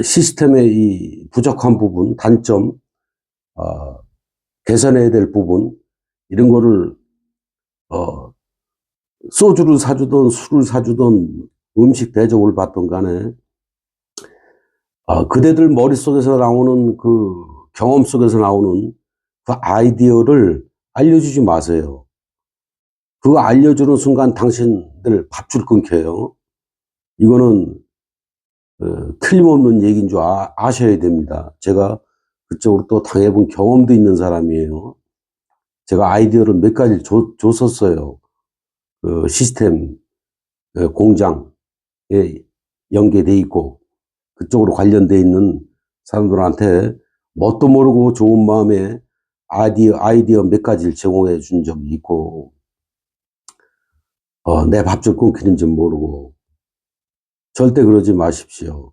시스템의 이 부족한 부분, 단점, 어, 개선해야 될 부분, 이런 거를 소주를 사주든 술을 사주든 음식 대접을 받든 간에 그대들 머릿속에서 나오는 그 경험 속에서 나오는 그 아이디어를 알려주지 마세요. 그거 알려주는 순간 당신들 밥줄 끊겨요. 이거는 틀림없는 얘기인 줄 아셔야 됩니다. 제가 그쪽으로 또 당해본 경험도 있는 사람이에요. 제가 아이디어를 몇 가지 줬었어요. 그 시스템 공장에 연계돼 있고 그쪽으로 관련돼 있는 사람들한테 뭣도 모르고 좋은 마음에 아이디어 몇 가지를 제공해 준 적이 있고, 내 밥줄 끊기는지 모르고. 절대 그러지 마십시오.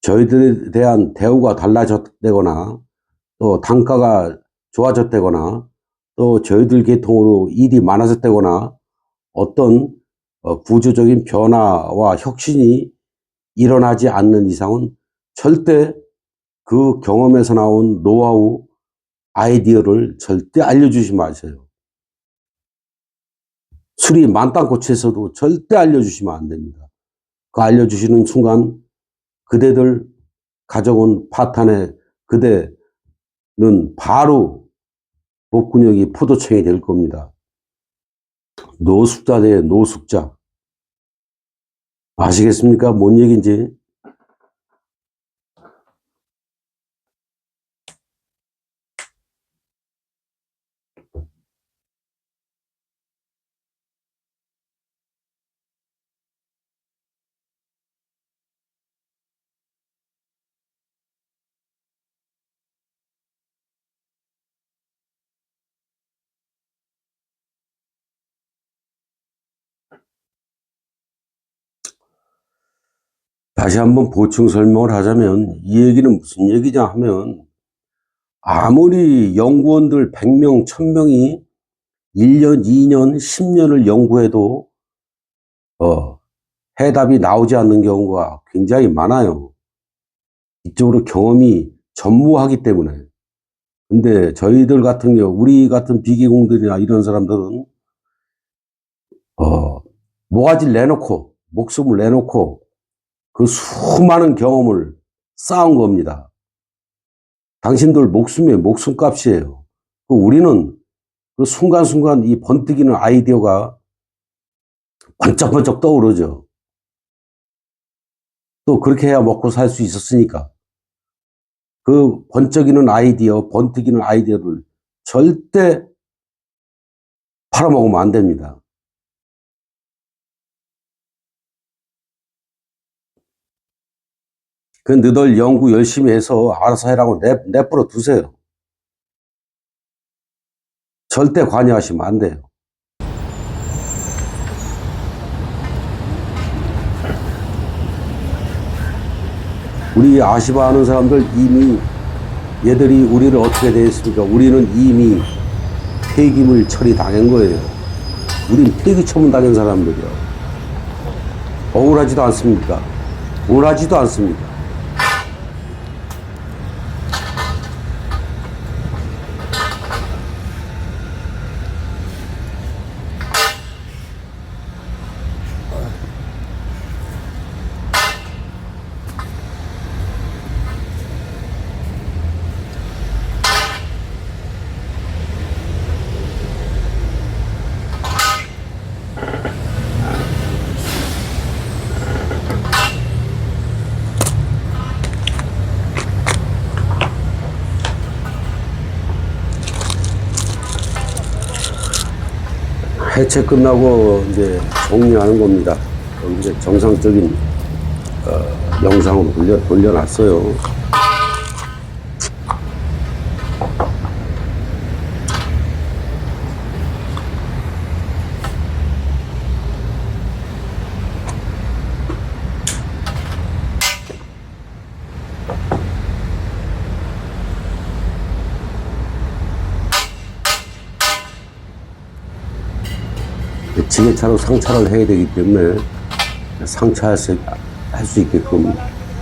저희들에 대한 대우가 달라졌다거나, 또 단가가 좋아졌다거나, 또 저희들 계통으로 일이 많아졌다거나, 어떤 구조적인 변화와 혁신이 일어나지 않는 이상은 절대 그 경험에서 나온 노하우, 아이디어를 절대 알려주지 마세요. 술이 만땅고치에서도 절대 알려주시면 안 됩니다. 그 알려주시는 순간 그대들 가져온 파탄에 그대는 바로 복근육이 포도청이 될 겁니다. 노숙자 대 노숙자. 아시겠습니까? 뭔 얘기인지. 다시 한번 보충 설명을 하자면 이 얘기는 무슨 얘기냐 하면, 아무리 연구원들 100명, 1000명이 1년, 2년, 10년을 연구해도 해답이 나오지 않는 경우가 굉장히 많아요. 이쪽으로 경험이 전무하기 때문에. 근데 저희들 같은 경우, 우리 같은 비기공들이나 이런 사람들은, 모가지를 내놓고, 목숨을 내놓고, 그 수많은 경험을 쌓은 겁니다. 당신들 목숨이 목숨값이에요. 우리는 그 순간순간 이 번뜩이는 아이디어가 번쩍번쩍 떠오르죠. 또 그렇게 해야 먹고 살 수 있었으니까. 그 번쩍이는 아이디어, 번뜩이는 아이디어를 절대 팔아먹으면 안 됩니다. 그 너들 연구 열심히 해서 알아서 해라고 내버려 두세요. 절대 관여하시면 안 돼요. 우리 아시바 하는 사람들 이미 얘들이 우리를 어떻게 대했습니까? 우리는 이미 폐기물 처리 당한 거예요. 우린 폐기 처분 당한 사람들이요. 억울하지도 않습니까? 억울하지도 않습니까? 해체 끝나고 이제 정리하는 겁니다. 이제 정상적인 영상으로 돌려놨어요. 지게차로 상차를 해야 되기 때문에 상차할 수 있게끔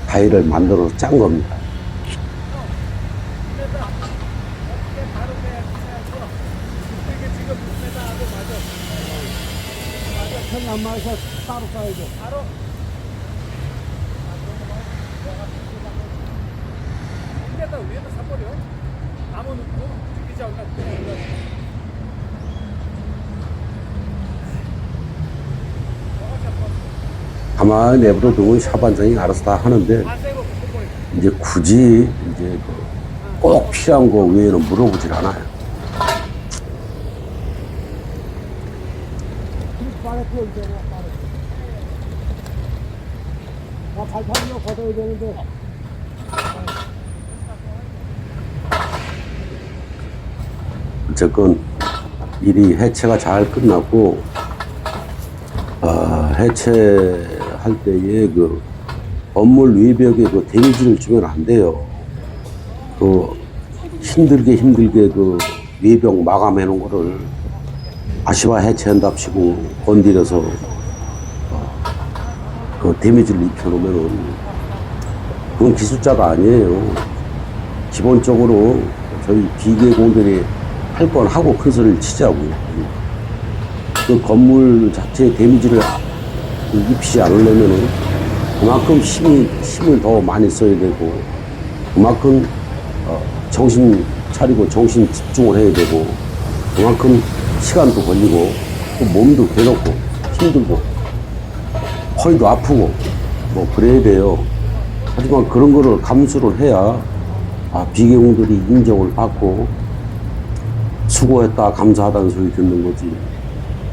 타일을 만들어서 짠 겁니다. 현안마에서 따로 싸야죠. 따로? 위에다 사버려. 나무 넣고 죽이지 않나. 가만히 내버려 두면 샤반장이 알아서 다 하는데, 이제 굳이 이제 꼭 필요한 거 외에는 물어보질 않아요. 발판으로 걷어야 되는데. 어쨌건 일이 해체가 잘 끝났고, 해체할 때에 그 건물 외벽에 그 데미지를 주면 안 돼요. 그 힘들게 그 외벽 마감해 놓은 거를 아시바 해체한답시고 건드려서 그 데미지를 입혀 놓으면은 그건 기술자가 아니에요. 기본적으로 저희 비계공들이 할 건 하고 큰 소리를 치자고요. 그 건물 자체에 데미지를 입히지 않으려면은 그만큼 힘을 더 많이 써야 되고, 그만큼 정신 차리고 정신 집중을 해야 되고, 그만큼 시간도 걸리고, 또 몸도 괴롭고 힘들고 허리도 아프고 뭐 그래야 돼요. 하지만 그런 거를 감수를 해야 비계공들이 인정을 받고 수고했다 감사하다는 소리 듣는 거지.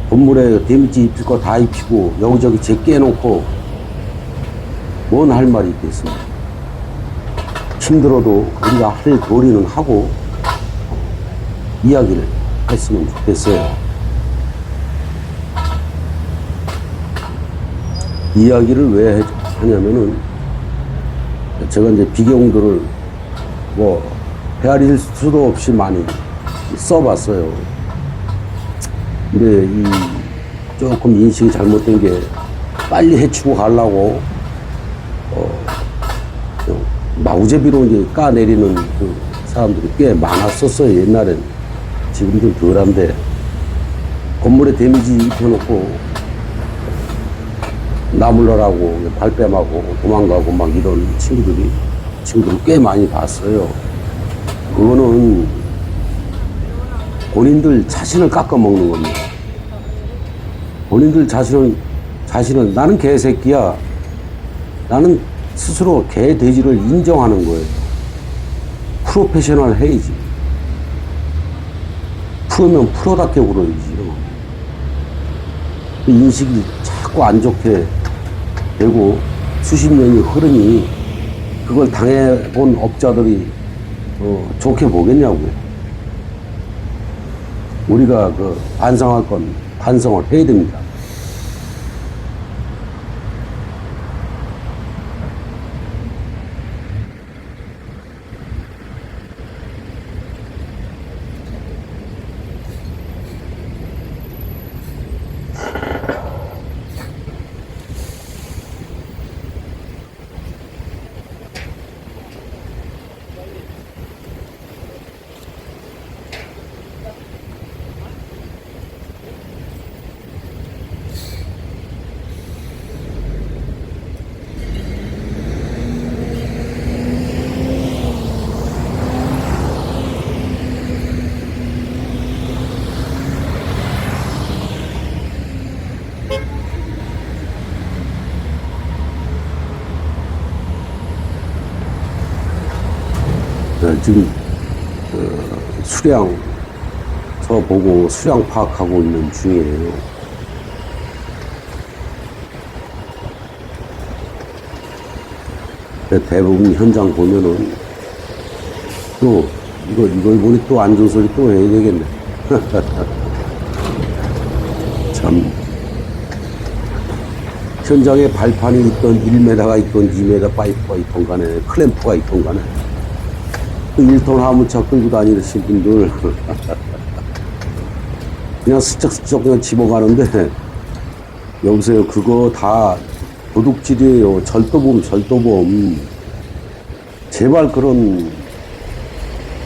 건물에 데미지 입힐 거 다 입히고 여기저기 제끼해놓고 뭔 할 말이 있겠습니까? 힘들어도 우리가 할 도리는 하고 이야기를 했으면 좋겠어요. 이야기를 왜 하냐면은 제가 이제 비경들을 뭐 헤아릴 수도 없이 많이 써봤어요. 근데 이 조금 인식이 잘못된 게 빨리 해치고 가려고 마구제비로 이제 까내리는 그 사람들이 꽤 많았었어요, 옛날엔. 지금 좀 덜한데, 건물에 데미지 입혀놓고, 나물러라고, 발뺌하고, 도망가고 막 이런 친구들을 꽤 많이 봤어요. 그거는 본인들 자신을 깎아먹는 겁니다. 본인들 자신을, 나는 개새끼야. 나는 스스로 개, 돼지를 인정하는 거예요. 프로페셔널 해야지. 프로면 프로답게 굴어야지요. 인식이 자꾸 안 좋게 되고 수십 년이 흐르니 그걸 당해본 업자들이 좋게 보겠냐고요. 우리가 그 반성할 건 반성을 해야 됩니다. 지금 수량서 보고 수량 파악하고 있는 중이에요. 대부분 현장 보면은 또 이걸 보니 또 안 좋은 소리 또 해야 되겠네. 참 현장에 발판이 있던 1m가 있던 2m 파이프가 있던 간에 클램프가 있던 간에 1톤 화물차 끌고 다니신 분들 그냥 스쩍스쩍 그냥 집어가는데 여보세요, 그거 다 도둑질이에요. 절도범. 제발 그런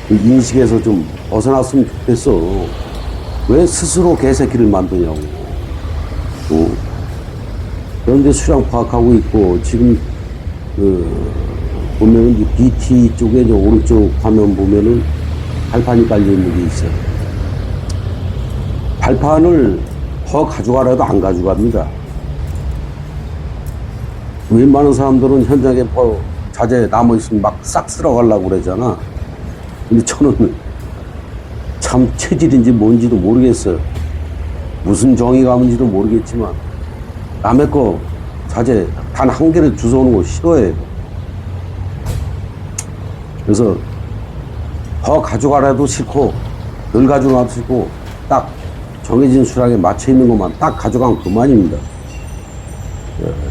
그 인식에서 좀 벗어났으면 좋겠어. 왜 스스로 개새끼를 만드냐고. 그런데 수량 파악하고 있고 지금 보면은 이 BT 쪽에 이제 오른쪽 화면 보면은 발판이 깔려 있는 게 있어요. 발판을 더 가져가라도 안 가져갑니다. 웬만한 사람들은 현장에 뭐 자재 남아있으면 막 싹 쓸어가려고 그러잖아. 근데 저는 참 체질인지 뭔지도 모르겠어요. 무슨 정의감인지도 모르겠지만 남의 거 자재 단 한 개를 주워오는 거 싫어해요. 그래서 더 가져가라도 싫고 덜 가져가도 싫고 딱 정해진 수량에 맞춰 있는 것만 딱 가져가면 그만입니다.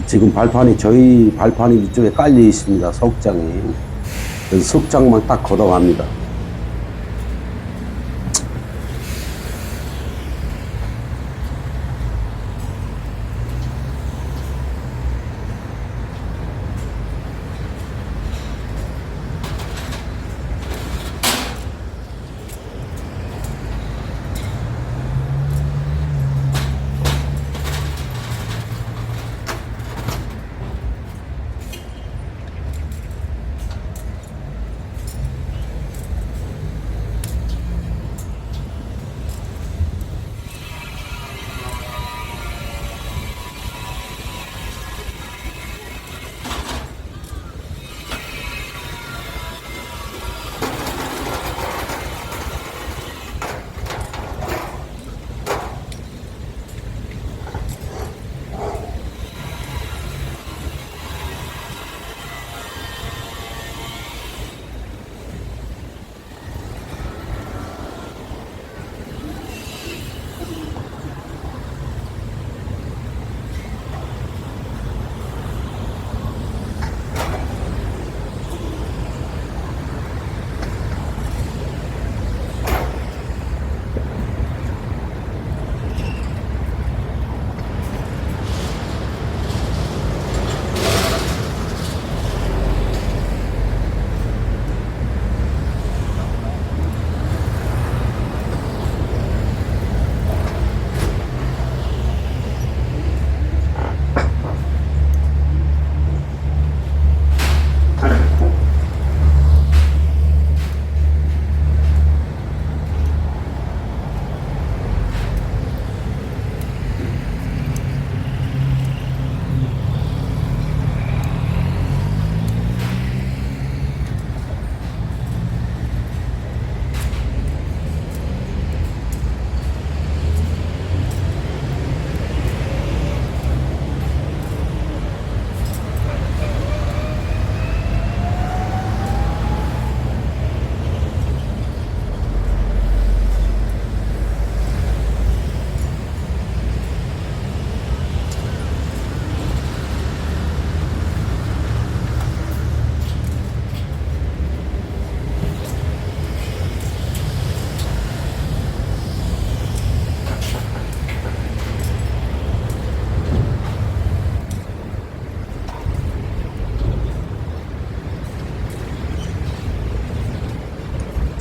지금 저희 발판이 이쪽에 깔려 있습니다. 석장이. 그래서 석장만 딱 걷어갑니다.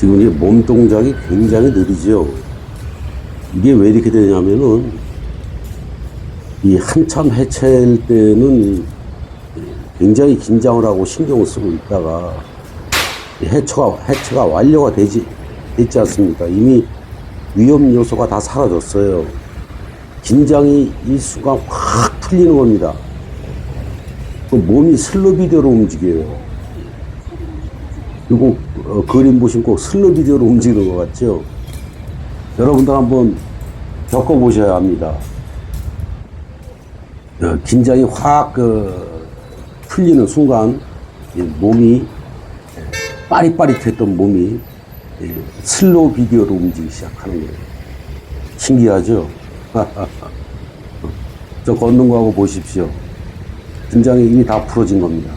지금 이게 몸 동작이 굉장히 느리죠. 이게 왜 이렇게 되냐면은 이 한참 해체할 때는 굉장히 긴장을 하고 신경을 쓰고 있다가 해체가 완료가 됐지 않습니까? 이미 위험 요소가 다 사라졌어요. 긴장이 이 순간 확 풀리는 겁니다. 그 몸이 슬로 비디오로 움직여요. 그리고 그림 보시면 꼭 슬로 비디오로 움직이는 것 같죠? 여러분들 한번 겪어보셔야 합니다. 긴장이 확 풀리는 순간 몸이 빠릿빠릿했던 몸이 슬로우 비디오로 움직이기 시작하는 거예요. 신기하죠? 저 걷는 거하고 보십시오. 긴장이 이미 다 풀어진 겁니다.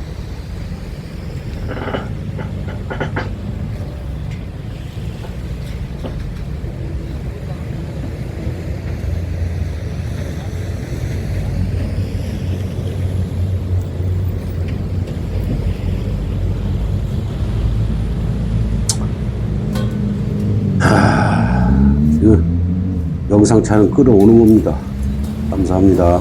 영상 촬영 끌어오는 겁니다. 감사합니다.